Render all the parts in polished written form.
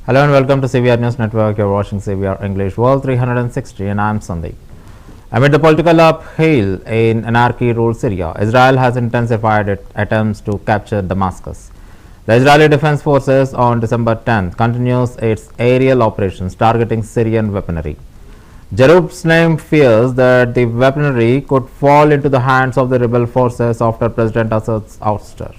Hello and welcome to CVR News Network. You're watching CVR English World 360 and I'm Sandeep. Amid the political upheaval in anarchy-ruled Syria, Israel has intensified its attempts to capture Damascus. The Israeli Defense Forces on December 10th continues its aerial operations targeting Syrian weaponry. Jerusalem fears that the weaponry could fall into the hands of the rebel forces after President Assad's ouster.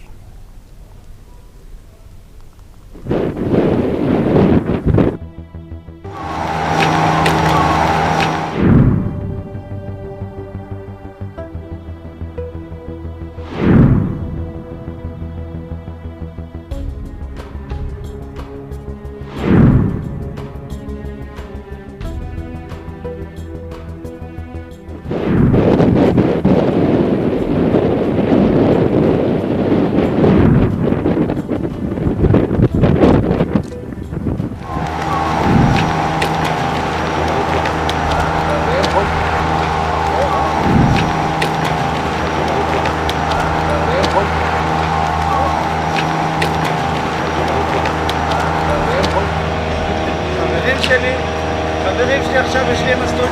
חברים שלי עכשיו יש לי מסלול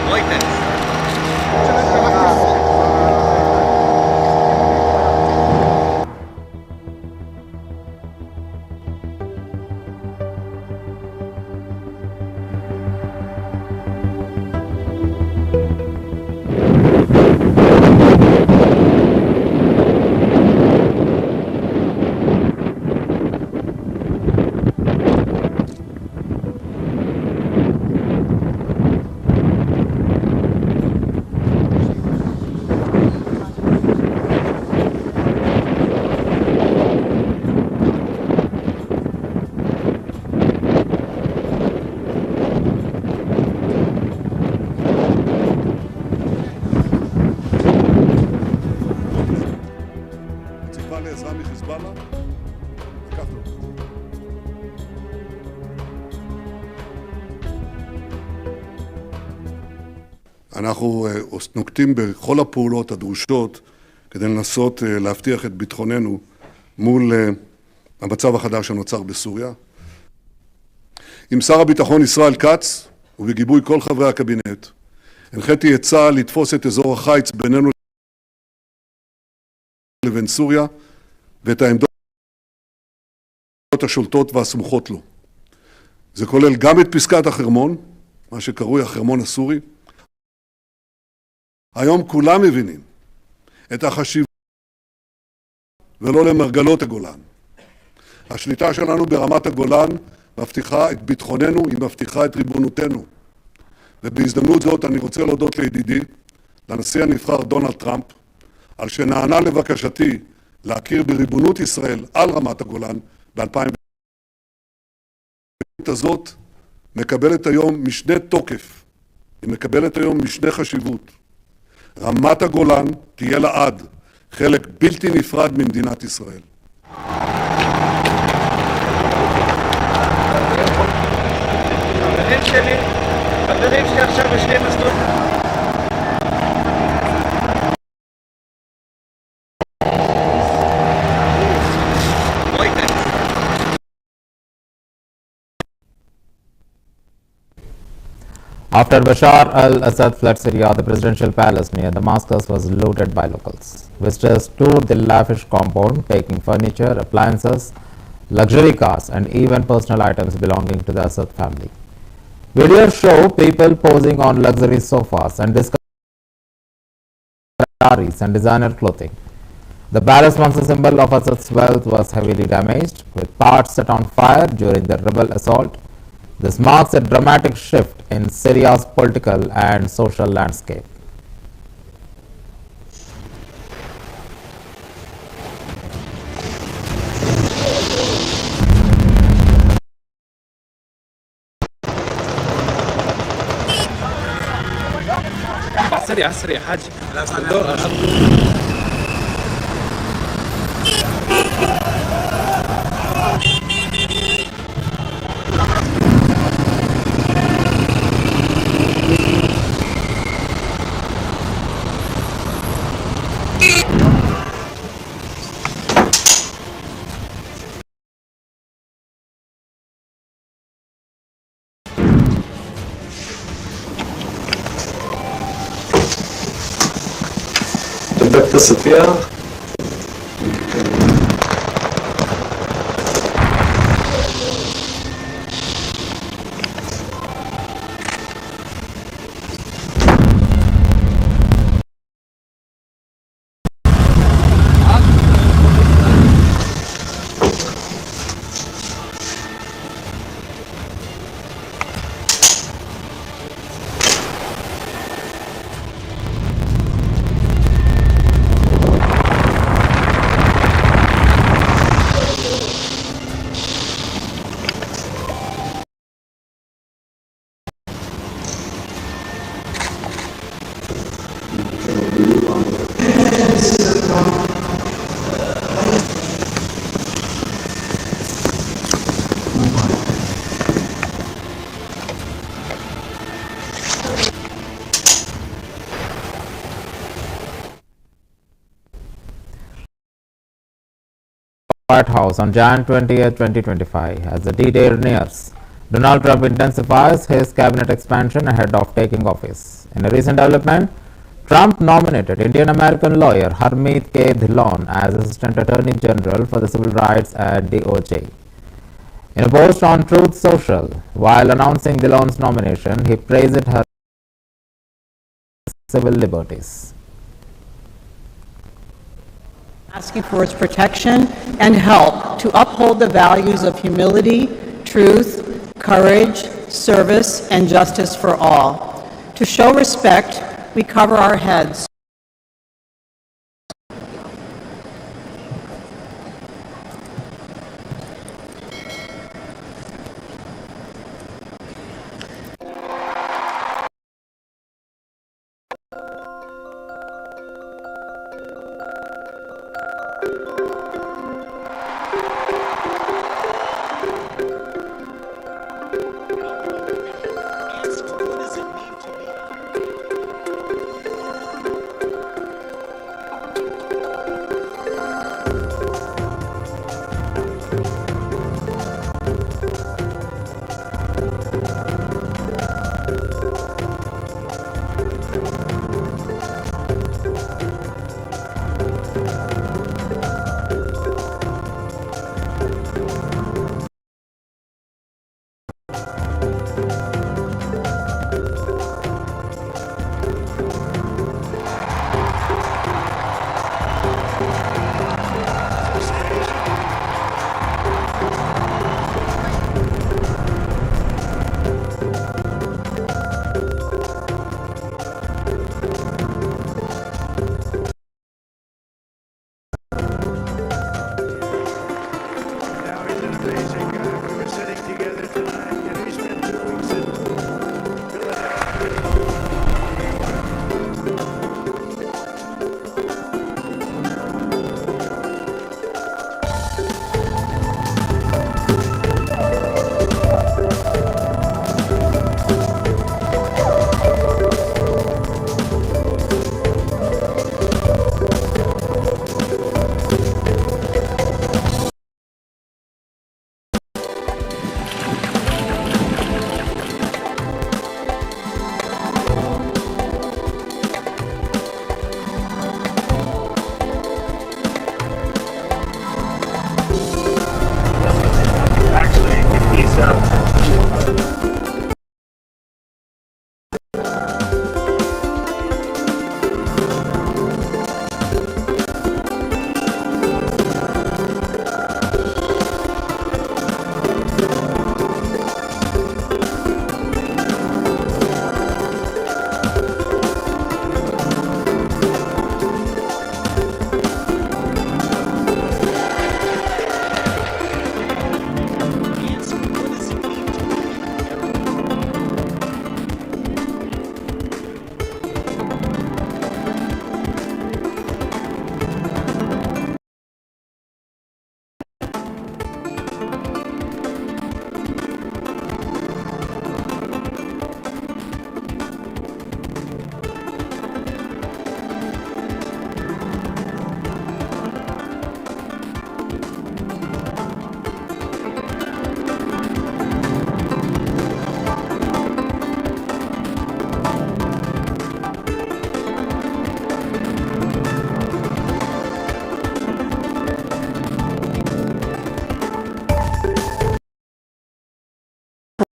לא ייתן לעזרה מחיזבאללה, לקחנו. אנחנו נוקטים בכל הפעולות הדרושות כדי לנסות להבטיח את ביטחוננו מול המצב החדש שנוצר בסוריה. עם שר הביטחון ישראל כץ ובגיבוי כל חברי הקבינט, הנחיתי את צה"ל לתפוס את אזור החיץ בינינו לבין סוריה ואת העמדות השולטות והסמוכות לו. זה כולל גם את פסקת החרמון, מה שקרוי החרמון הסורי. היום כולם מבינים את החשיבות ולא למרגלות הגולן. השליטה שלנו ברמת הגולן מבטיחה את ביטחוננו, היא מבטיחה את ריבונותנו. ובהזדמנות זאת אני רוצה להודות לידידי, לנשיא הנבחר דונלד טראמפ, על שנענה לבקשתי להכיר בריבונות ישראל על רמת הגולן ב-2000. הזאת מקבלת היום משנה תוקף, היא מקבלת היום משנה חשיבות. רמת הגולן תהיה לעד חלק בלתי נפרד ממדינת ישראל. חברים שלי עכשיו יש לי מסלול After Bashar al-Assad fled Syria, the presidential palace near Damascus was looted by locals. Visitors toured the lavish compound, taking furniture, appliances, luxury cars, and even personal items belonging to the Assad family. Videos show people posing on luxury sofas and discussing Ferraris and designer clothing. The palace, once a symbol of Assad's wealth, was heavily damaged, with parts set on fire during the rebel assault. This marks a dramatic shift in Syria's political and social landscape. سريع سريع حاج CVR. White House on Jan 20th, 2025. As the D-Day nears, Donald Trump intensifies his cabinet expansion ahead of taking office. In a recent development, Trump nominated Indian-American lawyer Harmeet Dhillon as Assistant Attorney General for the Civil Rights at DOJ. In a post on Truth Social, while announcing Dhillon's nomination, he praised her civil liberties. Asking for its protection and help to uphold the values of humility, truth, courage, service, and justice for all. To show respect, we cover our heads.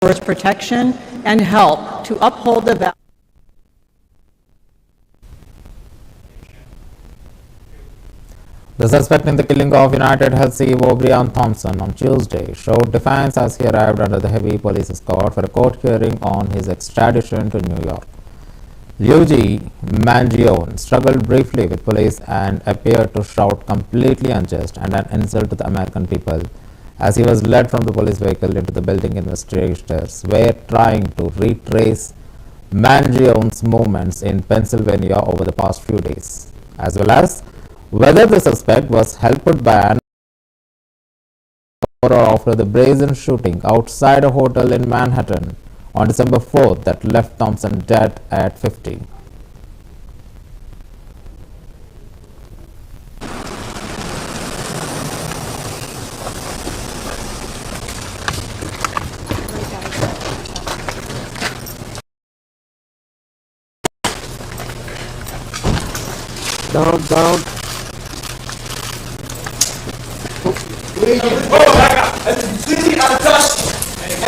for its protection and help to uphold the values. The suspect in the killing of United Health CEO Brian Thompson on Tuesday showed defiance as he arrived under the heavy police escort for a court hearing on his extradition to New York. Luigi Mangione struggled briefly with police and appeared to shout completely unjust and an insult to the American people as he was led from the police vehicle into the building. Investigators were trying to retrace Mangione's movements in Pennsylvania over the past few days, as well as whether the suspect was helped by an or after the brazen shooting outside a hotel in Manhattan on December 4th that left Thompson dead at 50. Down. Completely untouched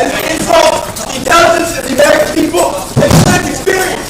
and an insult to the intelligence of the American people and the lived experience.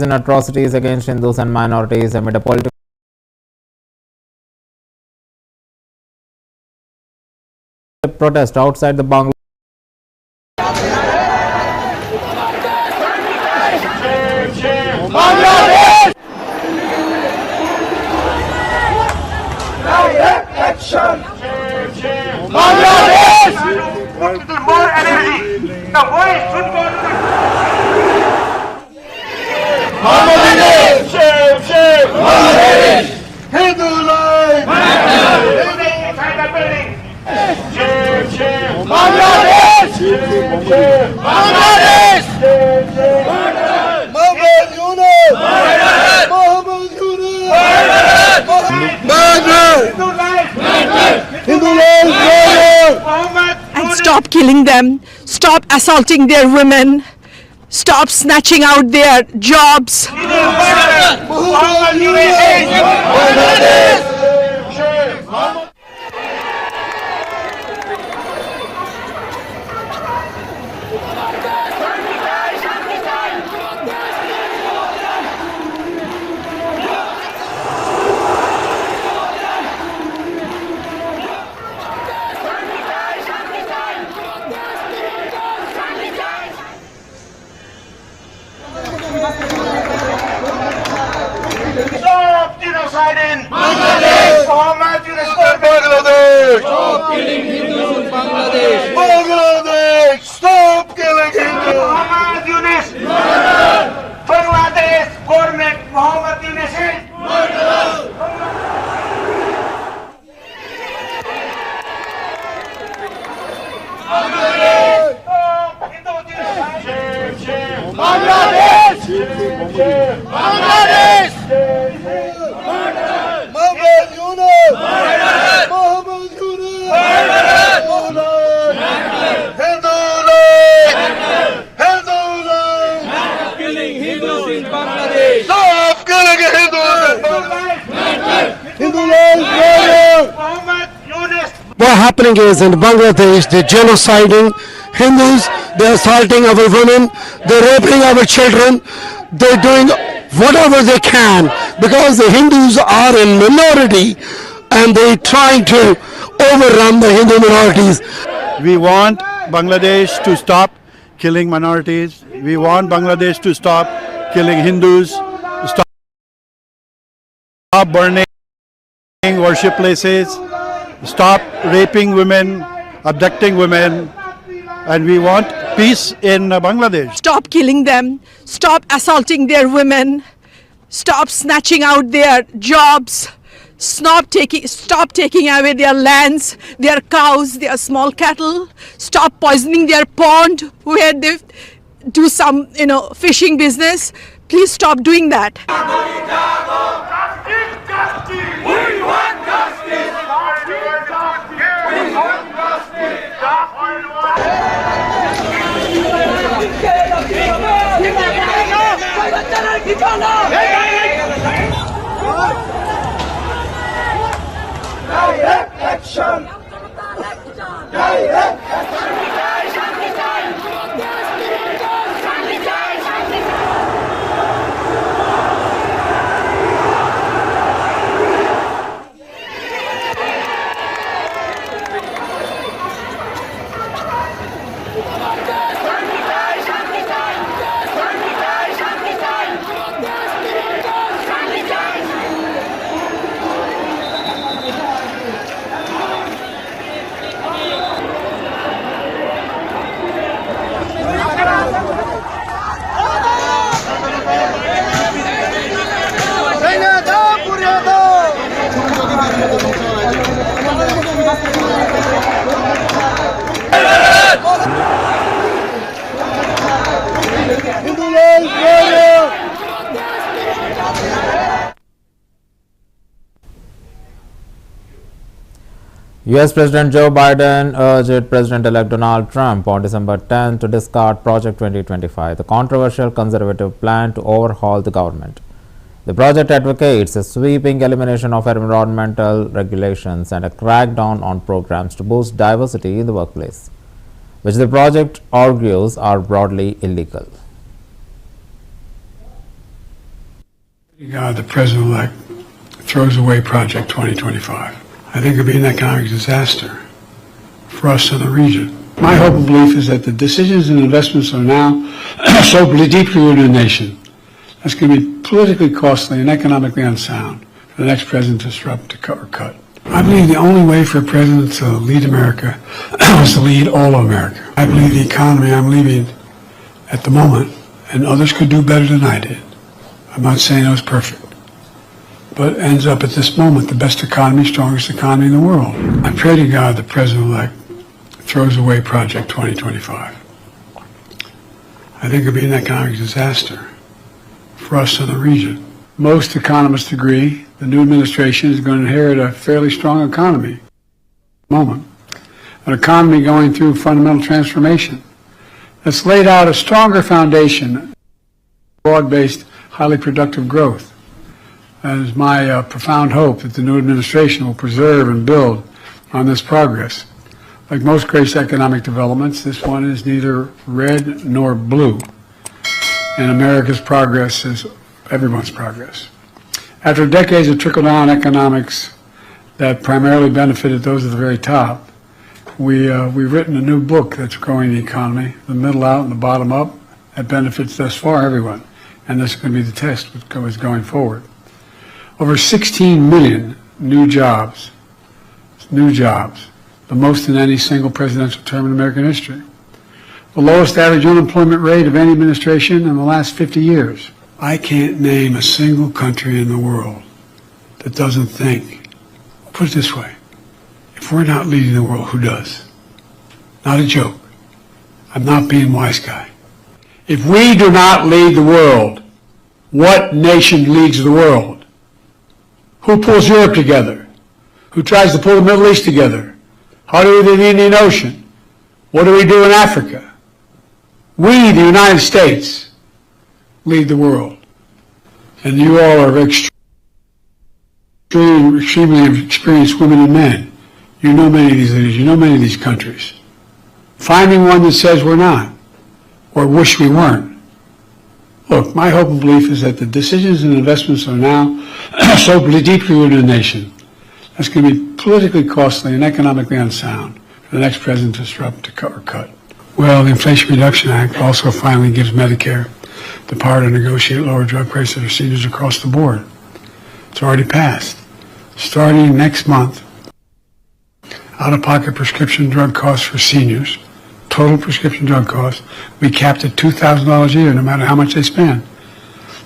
In atrocities against Hindus and minorities amid a political protest outside the Bangladesh. Action! Bangladesh! Put more energy. The voice should go to Bangladesh! Bangladesh! Hindu life! Building inside the building! Bangladesh! Bangladesh! Mohammed Yunus! Mohammed Yunus! Hindu life! Hindu life! And stop killing them, stop assaulting their women, stop snatching out their jobs. Stop genocide in Bangladesh. Muhammad Yunus Bangladesh. Stop killing Hindus in Bangladesh. Bangladesh, stop killing Hindus. Muhammad Yunus. Bangladesh government Muhammad Yunus is. Bangladesh. Stop Hindu genocide. Bangladesh. Bangladesh. Muhammad Yunus. Muhammad Yunus. Stop killing Hindus in Bangladesh. Stop killing Hindus in Bangladesh. Hindus. Muhammad Yunus. What happening is in Bangladesh, they're genociding Hindus, they're assaulting our women, they're raping our children, they're doing whatever they can because the Hindus are in minority and they're trying to overrun the Hindu minorities. We want Bangladesh to stop killing minorities. We want Bangladesh to stop killing Hindus, stop burning worship places, stop raping women, abducting women, and we want peace in Bangladesh. Stop killing them. Stop assaulting their women. Stop snatching out their jobs. Stop taking away their lands, their cows, their small cattle. Stop poisoning their pond where they do some, fishing business. Please stop doing that. We want justice. We want direct action. Direct action. US President Joe Biden urged President-elect Donald Trump on December 10 to discard Project 2025, the controversial conservative plan to overhaul the government. The project advocates a sweeping elimination of environmental regulations and a crackdown on programs to boost diversity in the workplace, which the project argues are broadly illegal. God, the president-elect throws away Project 2025. I think it would be an economic disaster for us in the region. My hope and belief is that the decisions and investments are now so deeply rooted in the nation. That's going to be politically costly and economically unsound for the next president to disrupt, to cut. I believe the only way for a president to lead America is to lead all of America. I believe the economy I'm leaving at the moment, and others could do better than I did. I'm not saying it was perfect, but it ends up at this moment the best economy, strongest economy in the world. I pray to God the president-elect throws away Project 2025. I think it would be an economic disaster for us in the region. Most economists agree the new administration is going to inherit a fairly strong economy. An economy going through fundamental transformation that's laid out a stronger foundation, broad-based, highly productive growth. That is my profound hope that the new administration will preserve and build on this progress. Like most great economic developments, this one is neither red nor blue. And America's progress is everyone's progress. After decades of trickle-down economics that primarily benefited those at the very top, we've written a new book that's growing the economy, the middle out and the bottom up, that benefits thus far everyone. And this is going to be the test going forward. Over 16 million new jobs, the most in any single presidential term in American history. The lowest average unemployment rate of any administration in the last 50 years. I can't name a single country in the world that doesn't think. Put it this way, if we're not leading the world, who does? Not a joke. I'm not being wise guy. If we do not lead the world, what nation leads the world? Who pulls Europe together? Who tries to pull the Middle East together? How do we do the Indian Ocean? What do we do in Africa? We, the United States, lead the world. And you all are extremely experienced women and men. You know many of these leaders. You know many of these countries. Finding one that says we're not, or wish we weren't. Look, my hope and belief is that the decisions and investments are now so deeply rooted in the nation that's going to be politically costly and economically unsound for the next president to disrupt, to cut or cut. Well, the Inflation Reduction Act also finally gives Medicare the power to negotiate lower drug prices for seniors across the board. It's already passed. Starting next month, out-of-pocket prescription drug costs for seniors, total prescription drug costs, we capped at $2,000 a year, no matter how much they spend,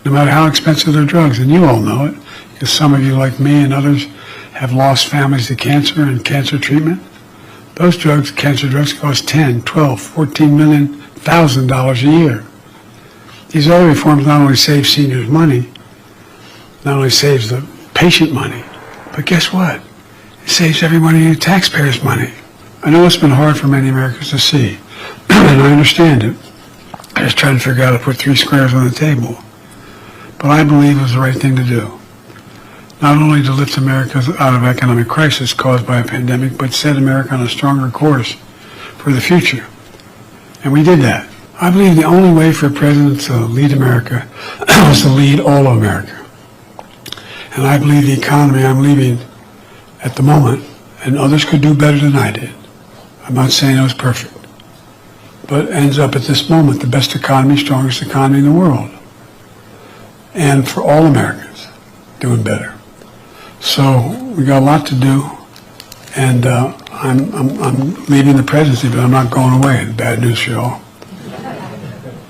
no matter how expensive their drugs. And you all know it, because some of you, like me and others, have lost families to cancer and cancer treatment. Those drugs, cancer drugs, cost $10, $12, $14 million, $1,000 a year. These other reforms not only save seniors money, not only saves the patient money, but guess what? It saves everybody in taxpayers' money. I know it's been hard for many Americans to see, and I understand it. I just trying to figure out how to put three squares on the table. But I believe it was the right thing to do. Not only to lift America out of economic crisis caused by a pandemic, but set America on a stronger course for the future. And we did that. I believe the only way for a president to lead America was to lead all of America. And I believe the economy I'm leaving at the moment, and others could do better than I did. I'm not saying it was perfect, but ends up at this moment the best economy, strongest economy in the world. And for all Americans, doing better. So we got a lot to do, and I'm leaving the presidency, but I'm not going away. Bad news for y'all.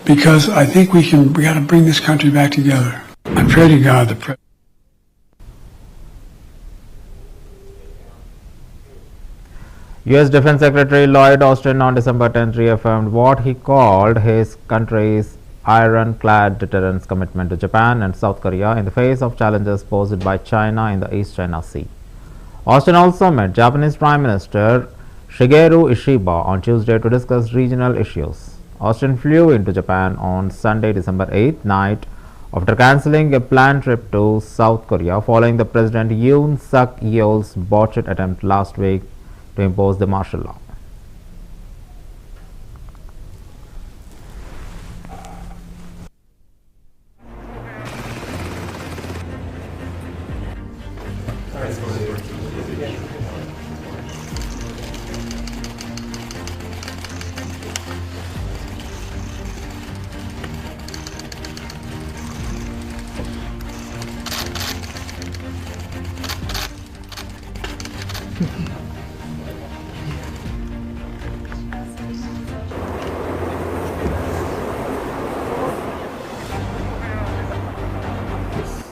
Because I think we got to bring this country back together. I pray to God the U.S. Defense Secretary Lloyd Austin on December 10th reaffirmed what he called his country's ironclad deterrence commitment to Japan and South Korea in the face of challenges posed by China in the East China Sea. Austin also met Japanese Prime Minister Shigeru Ishiba on Tuesday to discuss regional issues. Austin flew into Japan on Sunday, December 8th night after cancelling a planned trip to South Korea following the President Yoon Suk Yeol's botched attempt last week to impose the martial law.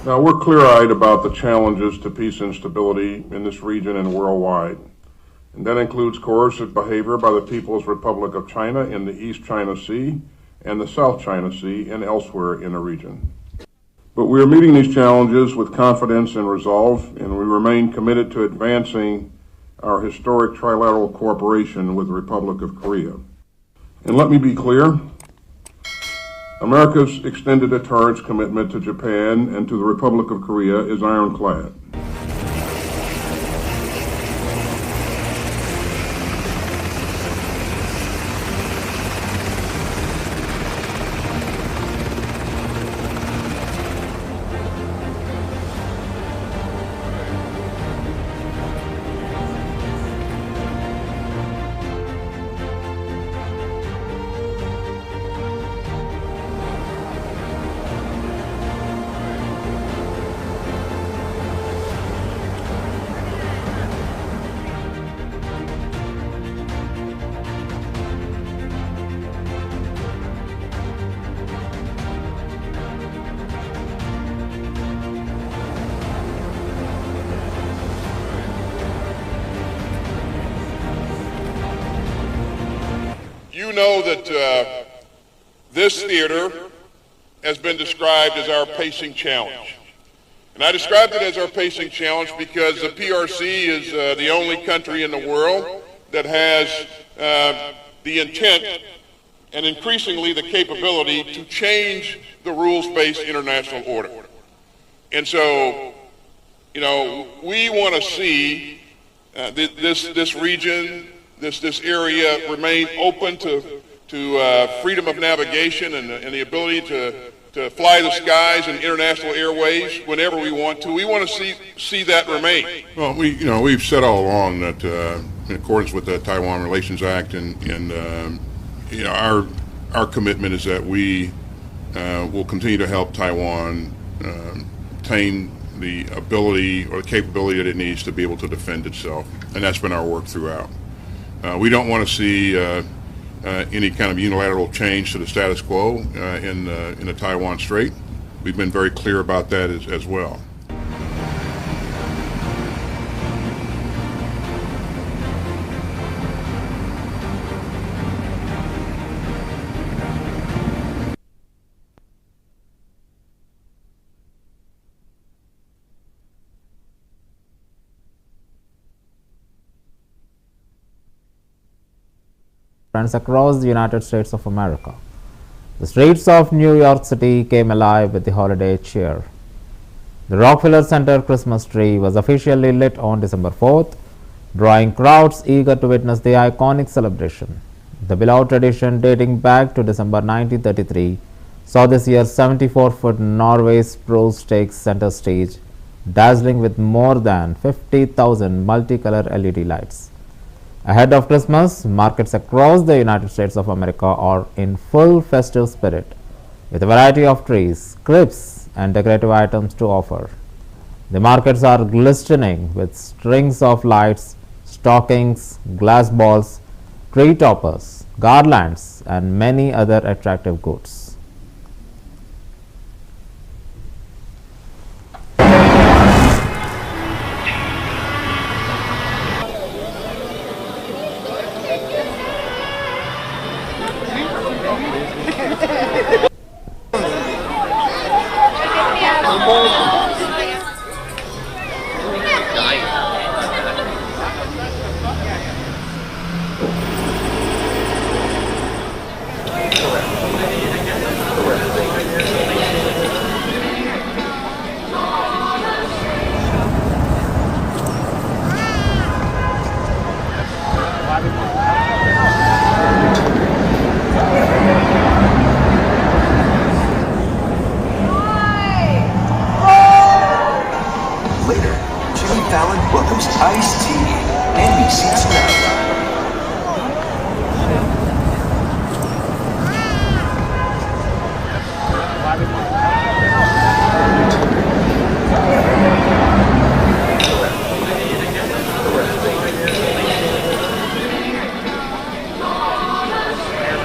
Now, we're clear-eyed about the challenges to peace and stability in this region and worldwide, and that includes coercive behavior by the People's Republic of China in the East China Sea and the South China Sea and elsewhere in the region. But we are meeting these challenges with confidence and resolve, and we remain committed to advancing our historic trilateral cooperation with the Republic of Korea. And let me be clear, America's extended deterrence commitment to Japan and to the Republic of Korea is ironclad. You know that this theater has been described as our pacing challenge. And I described it as our pacing challenge because the PRC is the only country in the world that has the intent and increasingly the capability to change the rules-based international order. And so, you know, we want to see this region, this area remain open to freedom of navigation and the ability to fly the skies and international airways whenever we want to. We want to see that remain. Well, we've said all along that in accordance with the Taiwan Relations Act and our commitment is that we will continue to help Taiwan obtain the ability or the capability that it needs to be able to defend itself, and that's been our work throughout. We don't want to see any kind of unilateral change to the status quo in the Taiwan Strait. We've been very clear about that as well. Friends across the United States of America. The streets of New York City came alive with the holiday cheer. The Rockefeller Center Christmas tree was officially lit on December 4th, drawing crowds eager to witness the iconic celebration. The beloved tradition dating back to December 1933 saw this year's 74-foot Norway spruce take center stage, dazzling with more than 50,000 multicolor LED lights. Ahead of Christmas, markets across the United States of America are in full festive spirit, with a variety of trees, cribs, and decorative items to offer. The markets are glistening with strings of lights, stockings, glass balls, tree toppers, garlands, and many other attractive goods. Iced tea, NBC's now.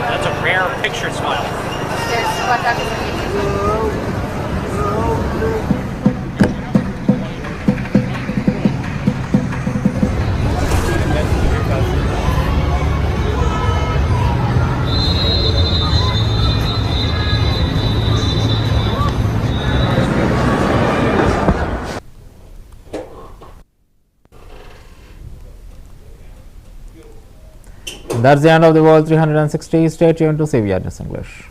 That's a rare picture smile. That's the end of the World 360. Stay tuned to CVR News English.